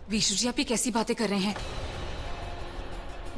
विशु जी, आप ये कैसी बातें कर रहे हैं?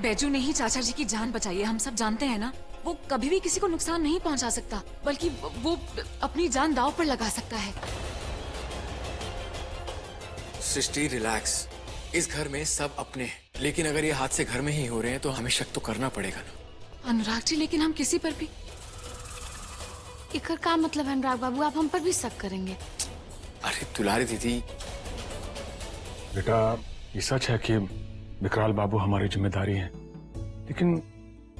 बैजू ने ही चाचा जी की जान बचाई है, हम सब जानते हैं ना। वो कभी भी किसी को नुकसान नहीं पहुंचा सकता, बल्कि वो अपनी जान दांव पर लगा सकता है। सृष्टि, रिलैक्स। इस घर में सब अपने हैं, लेकिन अगर ये हादसे घर में ही हो रहे हैं तो हमें शक तो करना पड़ेगा ना। अनुराग जी, लेकिन हम किसी पर भी। इकर का मतलब है अनुराग बाबू, आप हम पर भी शक करेंगे? अरे दुलारी दीदी, बेटा ये सच है कि विकराल बाबू हमारी जिम्मेदारी हैं, लेकिन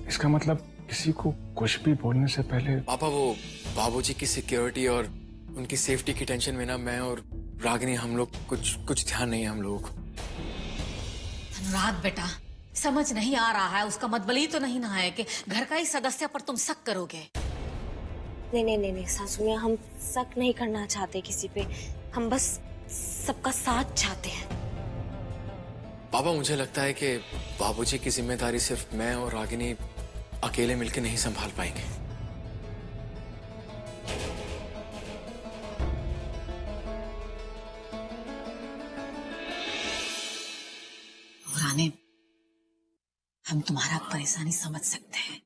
इसका मतलब किसी को कुछ भी बोलने से पहले। पापा वो बाबूजी की सिक्योरिटी और उनकी सेफ्टी की टेंशन में ना मैं और रागिनी हम लोग कुछ ध्यान नहीं है हम लोगों को। अनुराग बेटा, समझ नहीं आ रहा है, उसका मतबली तो नहीं ना है कि घर का ही सदस्य पर तुम शक करोगे। नहीं सासू माँ, हम शक नहीं करना चाहते किसी पे, हम बस सबका साथ चाहते हैं। पापा मुझे लगता है कि बाबूजी की जिम्मेदारी सिर्फ मैं और रागिनी अकेले मिलकर नहीं संभाल पाएंगे। रानी, हम तुम्हारा परेशानी समझ सकते हैं।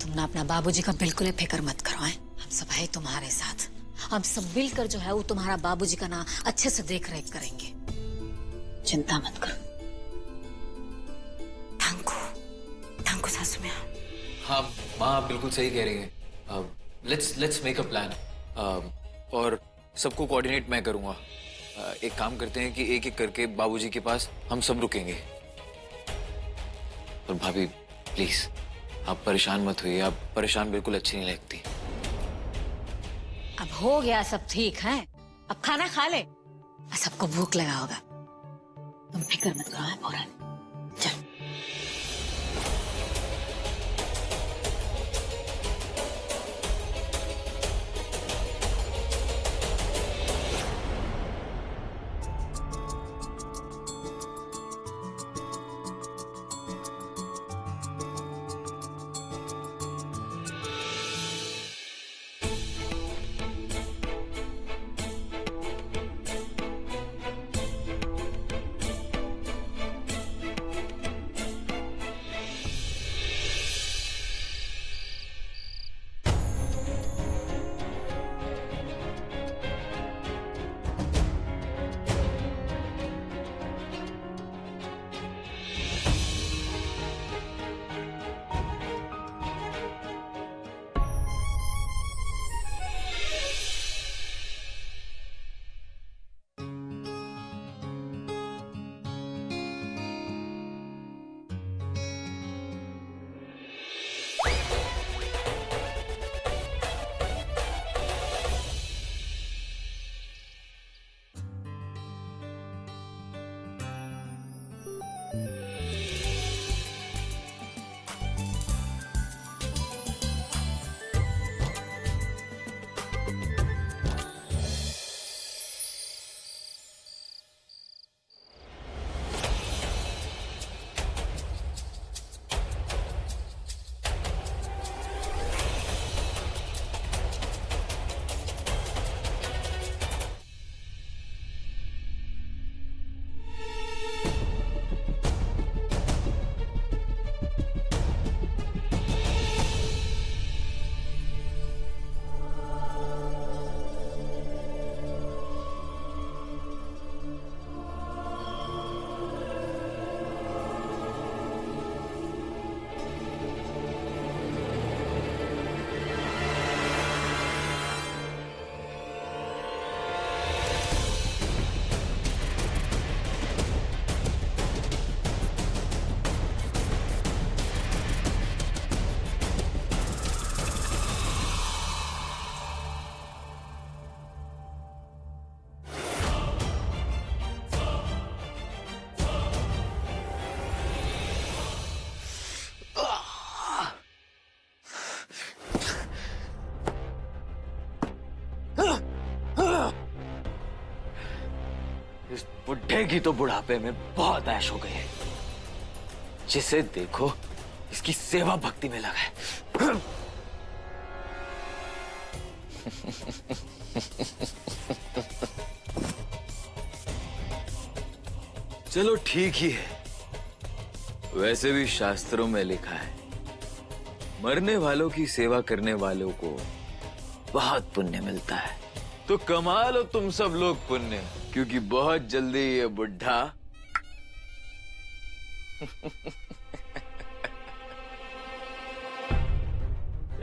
तुम ना अपना बाबूजी का बिल्कुल ही फिक्र मत करो है? हम सब है तुम्हारे साथ। हम सब मिलकर जो है वो तुम्हारा बाबूजी का ना अच्छे से देख रेख करेंगे, चिंता मत करो। थैंक यू सासू माँ। हाँ माँ, आप बिल्कुल सही कह रही हैं। लेट्स मेक अ प्लान और सबको कोऑर्डिनेट मैं करूंगा। एक काम करते हैं कि एक एक करके बाबूजी के पास हम सब रुकेंगे। और भाभी प्लीज आप परेशान मत होइए, आप परेशान बिल्कुल अच्छी नहीं लगती। अब हो गया सब ठीक है, अब खाना खा ले, सबको भूख लगा होगा। तुम फिक्र मत करो है फौरन, चल। इस बुढ़े की तो बुढ़ापे में बहुत ऐश हो गई है। जिसे देखो इसकी सेवा भक्ति में लगा है। चलो ठीक ही है। वैसे भी शास्त्रों में लिखा है, मरने वालों की सेवा करने वालों को बहुत पुण्य मिलता है। तो कमा लो तुम सब लोग पुण्य, क्योंकि बहुत जल्दी ये बुढ़ा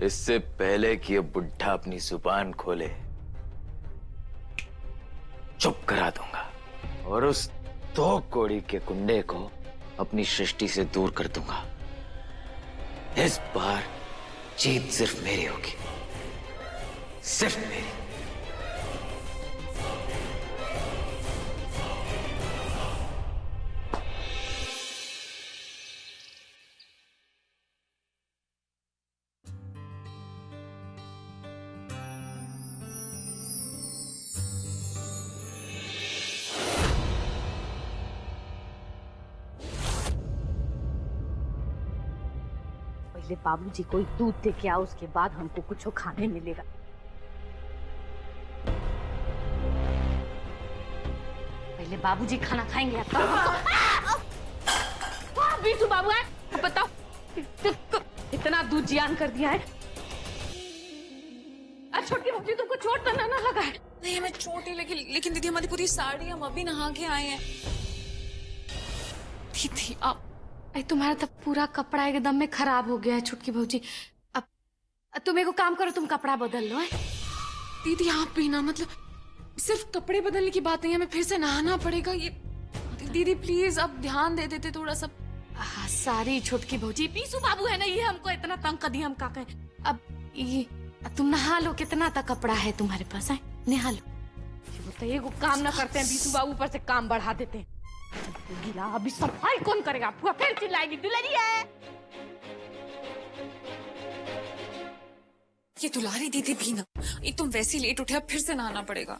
इससे पहले कि ये बुढ़ा अपनी जुबान खोले, चुप करा दूंगा और उस 2 कौड़ी के कुंडे को अपनी सृष्टि से दूर कर दूंगा। इस बार जीत सिर्फ मेरी होगी, सिर्फ मेरी। पहले बाबूजी को दूध दे के आओ, उसके बाद हमको कुछ खाने मिलेगा। पहले बाबूजी खाना खाएंगे बीटू बाबू है, बताओ इतना दूध जियान कर दिया है। छोटी बच्ची तुमको चोट तो ना लगा है? नहीं हमें चोट ही लगी, लेकिन दीदी हमारी पूरी साड़ी हम अभी नहा के आए हैं। दीदी आप तुम्हारा तो पूरा कपड़ा एकदम में खराब हो गया है छुटकी भौजी। अब तुम एगो काम करो, तुम कपड़ा बदल लो है। दीदी आप भी ना, मतलब सिर्फ कपड़े बदलने की बात नहीं है, हमें फिर से नहाना पड़ेगा। ये दीदी प्लीज अब ध्यान दे देते थोड़ा सा। सारी छुटकी भौजी, पीसू बाबू है ना, ये हमको इतना तंग कर दिया, हम का कहें। अब ये तुम नहा लो, कितना तक कपड़ा है तुम्हारे पास है, नहा लो। तो ये काम ना करते हैं बीसू बाबू, ऊपर से काम बढ़ा देते हैं। गिला अभी सफाई कौन करेगा? फिर चिल्लाएगी दुलारी है। ये दुलारी दीदी भी ना, एक तुम वैसे लेट उठे, अब फिर से नहाना पड़ेगा।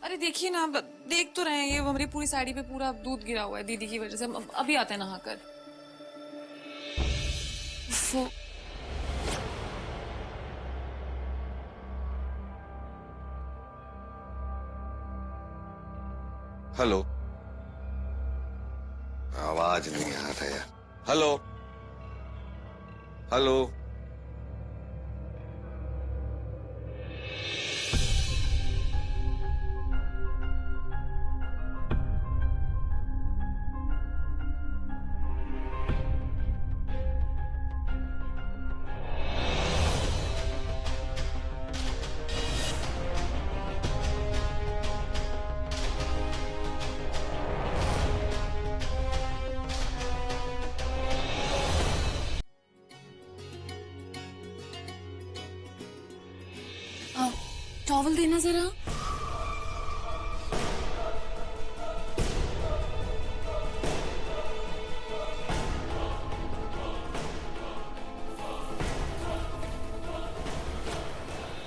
अरे देखिए ना, देख तो रहे हैं, ये हमारी पूरी साड़ी पे पूरा दूध गिरा हुआ है दीदी की वजह से। हम अभी आते हैं नहाकर। हेलो, आवाज नहीं आ रहा है। हेलो हेलो, टॉवल देना जरा।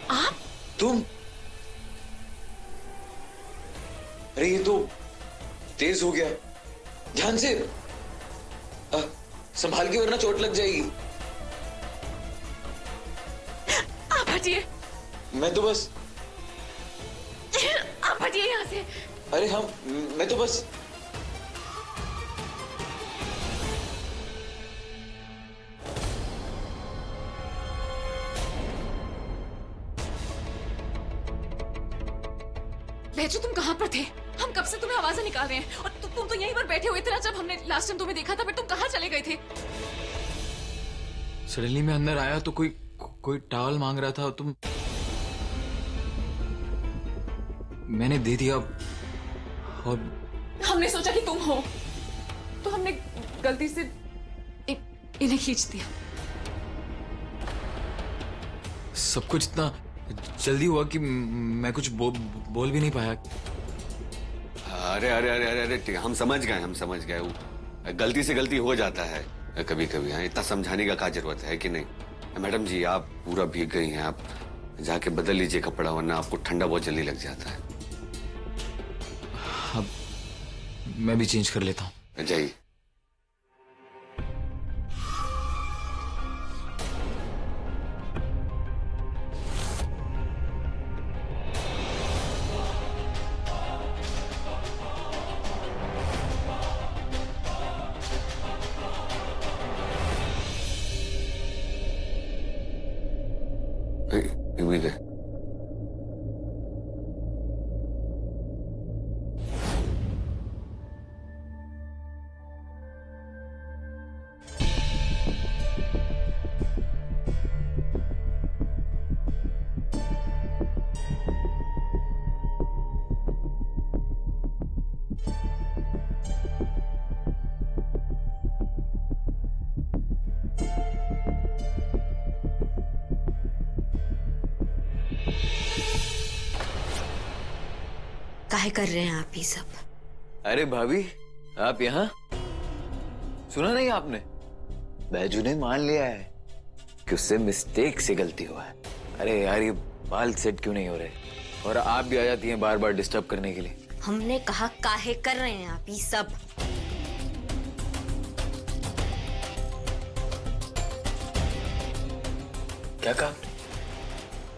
आप? तुम? अरे ये तो तेज हो गया, ध्यान से संभाल के, वरना चोट लग जाएगी। आप हटिए, मैं तो बस, आप हटिए यहाँ से। अरे हम, मैं तो बस। बेचू तुम कहाँ पर थे? हम कब से तुम्हें आवाजें निकाल रहे हैं और तुम तो यहीं पर बैठे हुए थे ना जब हमने लास्ट टाइम तुम्हें देखा था। फिर तुम कहाँ चले गए थे? सडनली मैं अंदर आया तो कोई टॉवल मांग रहा था, तुम, मैंने दे दिया और हमने सोचा कि तुम हो तो हमने गलती से इन्हें खींच दिया। सब कुछ इतना जल्दी हुआ कि मैं कुछ बोल भी नहीं पाया। अरे अरे अरे अरे अरे, हम समझ गए, वो गलती से गलती हो जाता है कभी कभी। हाँ, इतना समझाने का क्या जरूरत है कि नहीं? मैडम जी, आप पूरा भीग गई हैं, आप जाके बदल लीजिए कपड़ा, वरना आपको ठंडा बहुत जल्दी लग जाता है। अब मैं भी चेंज कर लेता हूँ। जाइए। भी गए। काहे कर रहे हैं आप ये सब? अरे भाभी, आप यहाँ? सुना नहीं आपने? बैजू ने मान लिया है कि उससे मिस्टेक से गलती हुआ है। अरे यार, ये बाल सेट क्यों नहीं हो रहे? और आप भी आ जाती हैं बार बार डिस्टर्ब करने के लिए। हमने कहा काहे कर रहे हैं आप ये सब? क्या कहा?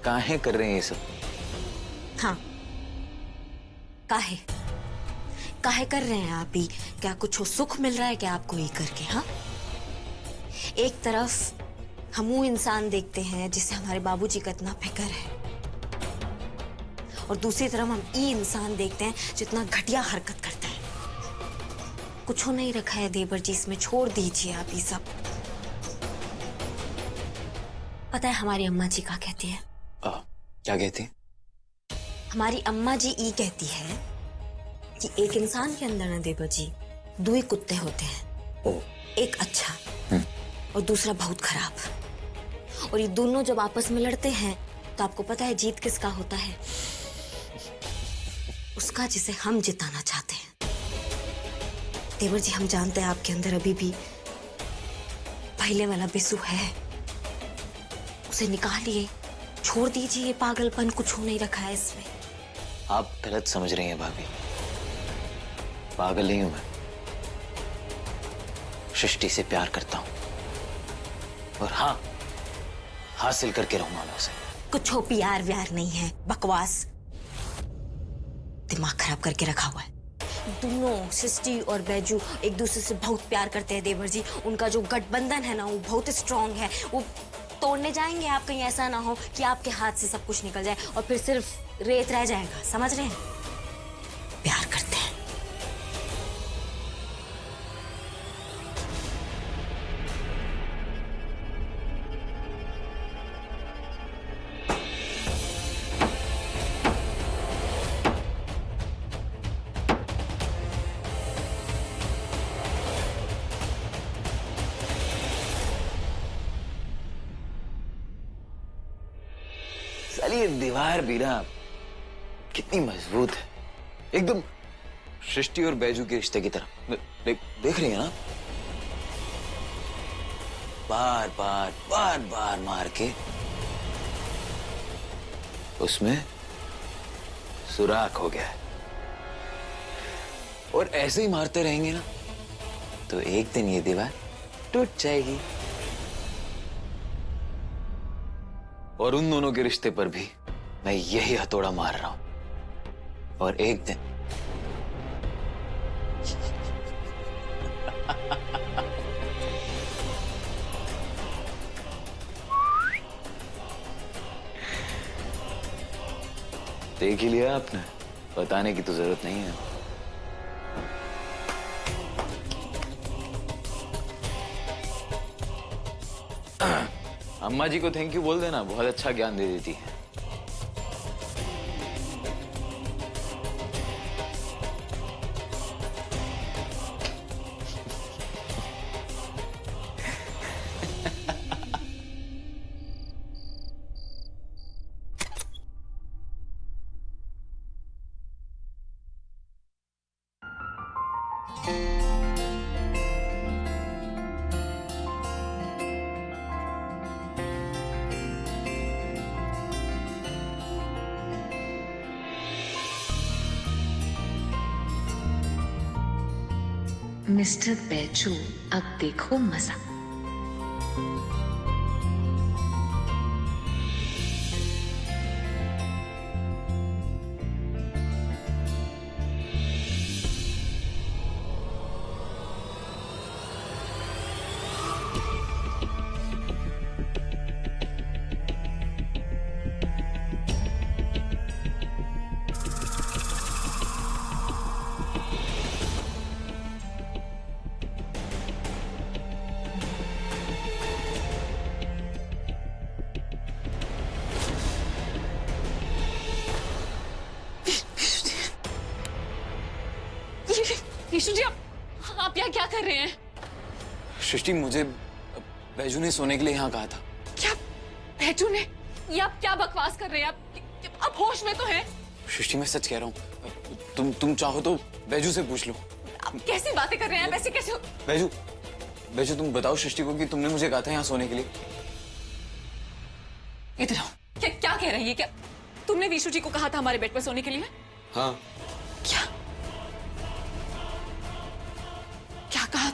काहे कर रहे हैं ये सब? हाँ, काहे काहे कर रहे हैं आप ही? क्या कुछ सुख मिल रहा है क्या आपको ये करके? हाँ, एक तरफ हम वो इंसान देखते हैं जिसे हमारे बाबूजी का इतना फिक्र है, और दूसरी तरफ हम ये इंसान देखते हैं जितना घटिया हरकत करता है। कुछ हो नहीं रखा है देवर जी, इसमें छोड़ दीजिए आप ये सब। पता है हमारी अम्मा जी क्या कहती है? क्या कहती है? हमारी अम्मा जी ये कहती है कि एक इंसान के अंदर ना देवर जी दो ही कुत्ते होते हैं, एक अच्छा और दूसरा बहुत खराब। और ये दोनों जब आपस में लड़ते हैं तो आपको पता है जीत किसका होता है? उसका जिसे हम जिताना चाहते हैं। देवर जी, हम जानते हैं आपके अंदर अभी भी पहले वाला बिसु है, उसे निकालिए, छोड़ दीजिए ये पागलपन, कुछ हो नहीं रखा है इसमें। आप गलत समझ रही हैं भाभी, पागल नहीं हूं मैं। सृष्टि से प्यार करता हूं, और हाँ, हासिल करके रहूंगा मैं उसे। कुछ हो प्यार व्यार नहीं है, बकवास। दिमाग खराब करके रखा हुआ है। दोनों सृष्टि और बैजू एक दूसरे से बहुत प्यार करते हैं देवर जी। उनका जो गठबंधन है ना, वो बहुत स्ट्रांग है। वो तोड़ने जाएंगे आप, कहीं ऐसा ना हो कि आपके हाथ से सब कुछ निकल जाए और फिर सिर्फ रेत रह जाएगा। समझ रहे हैं? प्यार करते हैं। साली ये दीवार भी ना कितनी मजबूत है, एकदम सृष्टि और बैजू के रिश्ते की तरह। देख रही है ना? बार बार बार बार मार के उसमें सुराख हो गया है, और ऐसे ही मारते रहेंगे ना तो एक दिन ये दीवार टूट जाएगी। और उन दोनों के रिश्ते पर भी मैं यही हथौड़ा मार रहा हूं, और एक दिन देख ही लिया आपने, बताने की तो जरूरत नहीं है। अम्मा जी को थैंक यू बोल देना, बहुत अच्छा ज्ञान दे देती है। मिस्टर बैजू, अब देखो मजा। विशु जी आप यहाँ क्या कर रहे हैं? सृष्टि, मुझे बैजू ने सोने के लिए यहाँ कहा था। क्या बैजू ने? ये आप क्या बकवास कर रहे हैं? आप होश में तो हैं? सृष्टि, मैं सच कह रहा हूँ। तुम चाहो तो बैजू से पूछ लो। आप कैसी बातें कर रहे हैं? वैसे कैसे? बैजू तुम बताओ सृष्टि को कि तुमने मुझे कहा था यहाँ सोने के लिए। इधर आओ। क्या कह रही है? क्या तुमने विशु जी को कहा था हमारे बेड पर सोने के लिए? हाँ। क्या क्या कहा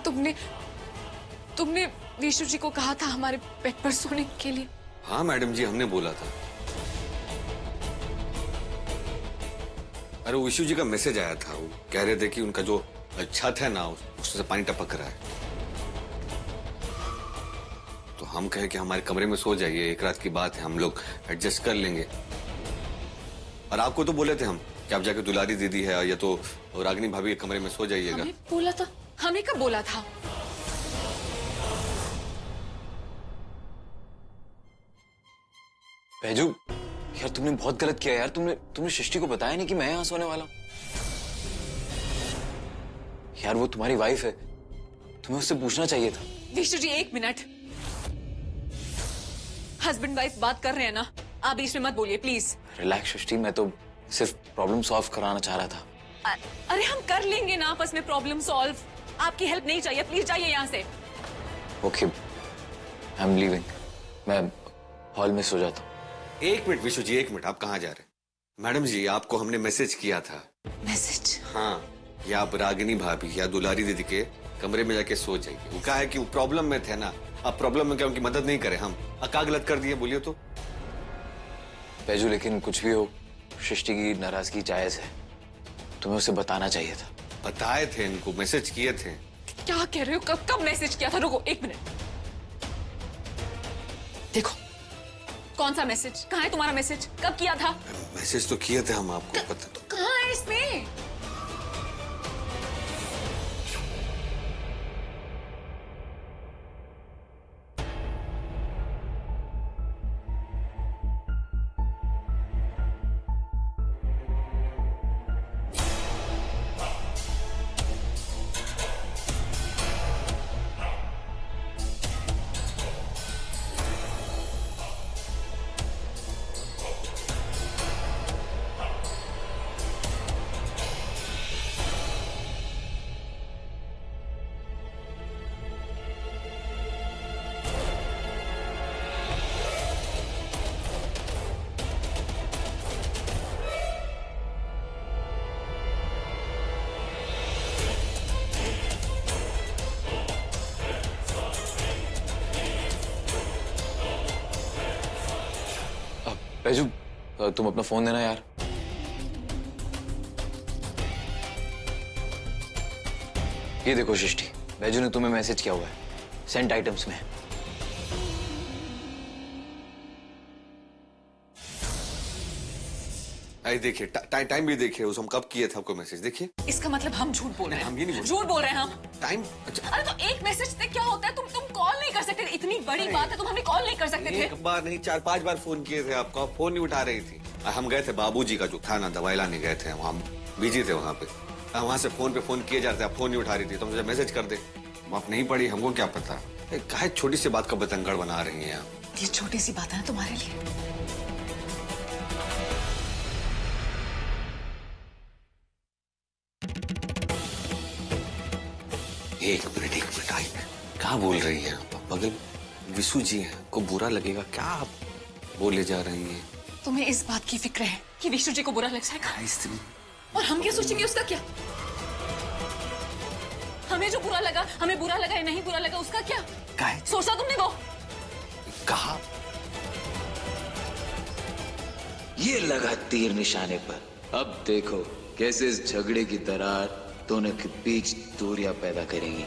तुमने विशु जी को कहा था हमारे बेड पर सोने के लिए? हाँ मैडम जी, हमने बोला था। अरे विशु जी का मैसेज आया था, वो कह रहे थे कि उनका जो छत है ना, उससे पानी टपक रहा है। तो हम कहे कि हमारे कमरे में सो जाइए, एक रात की बात है, हम लोग एडजस्ट कर लेंगे। और आपको तो बोले थे हम कि आप जाके दुलारी दीदी है या तो रागिनी भाभी के कमरे में सो जाइएगा। हमें बोला था? हमें कब बोला था? बैजू, यार तुमने बहुत गलत किया यार। तुमने सृष्टि को बताया नहीं कि मैं यहाँ सोने वाला हूँ। यार वो तुम्हारी वाइफ है, तुम्हें उससे पूछना चाहिए था। Vishu ji 1 minute. Husband wife बात कर रहे हैं ना, आप बीच में मत बोलिए प्लीज। रिलैक्स सृष्टि, मैं तो सिर्फ प्रॉब्लम सॉल्व कराना चाह रहा था। अरे हम कर लेंगे ना आपस में प्रॉब्लम सॉल्व। आपकी हेल्प नहीं चाहिए, प्लीज जाइए यहाँ से। Okay, I am leaving. मैं हॉल में सो जाता हूँ। 1 मिनट विशु जी, 1 मिनट, आप कहाँ जा रहे हैं? मैडम जी, आपको हमने मैसेज किया था। मैसेज? हाँ, या आप रागिनी भाभी या दुलारी दीदी के कमरे में जाके सो जाइए। वो कहा है कि वो प्रॉब्लम में थे ना, अब प्रॉब्लम में क्या उनकी मदद नहीं करें हम? क्या गलत कर दिए बोलिए तो? बैजू, लेकिन कुछ भी हो, सृष्टि की नाराजगी जायज है। तुम्हें उसे बताना चाहिए था। बताए थे इनको, मैसेज किए थे। क्या कह रहे हो? कब मैसेज किया था? रुको 1 मिनट। देखो कौन सा मैसेज? कहाँ है तुम्हारा मैसेज? कब किया था? मैसेज तो किए थे हम आपको, पता तो। कहाँ है इसमें? बैजू, तुम अपना फोन देना यार। ये देखो सृष्टि, बैजू ने तुम्हें मैसेज किया हुआ है, सेंट आइटम्स में। अरे देखिए, टाइम भी देखिए, उस हम कब किए थे आपको मैसेज, देखिए। इसका मतलब हम झूठ बोल रहे हैं? हम ये नहीं बोल, झूठ बोल रहे हैं हम। टाइम। अच्छा, अरे तो एक मैसेज से क्या होता है? तुम कॉल नहीं कर सकते? इतनी बड़ी बात है, तुम हमें कॉल नहीं कर सकते थे? 1 बार नहीं 4-5 बार फोन किए थे आपको, आप फोन नहीं उठा रही थी। हम गए थे बाबूजी का जो था ना, दवाई लाने गए थे, वहाँ बिजी थे वहाँ पे। वहाँ से फोन पे फोन किए जाते, आप फोन नहीं उठा रही थी, तो मुझे मैसेज कर दे। आप नहीं पढ़ी, हमको क्या पता। काहे छोटी सी बात का बतंगड़ बना रही हैं आप? ये छोटी सी बात है ना तुम्हारे लिए। 1 मिनट आई, क्या बोल रही हैं आप? बगल विशु जी हैं, को बुरा लगेगा क्या? आप बोले जा रही हैं। तुम्हें इस बात की फिक्र है कि विशु जी को बुरा लग जाएगा? और हम क्या सोचेंगे उसका क्या? हमें जो बुरा लगा, हमें बुरा लगा या नहीं बुरा लगा, उसका क्या? सोचा तुमने वो? कहा ये लगा तीर निशाने पर। अब देखो कैसे इस झगड़े की दरार दोनों के बीच दूरियां पैदा करेंगी।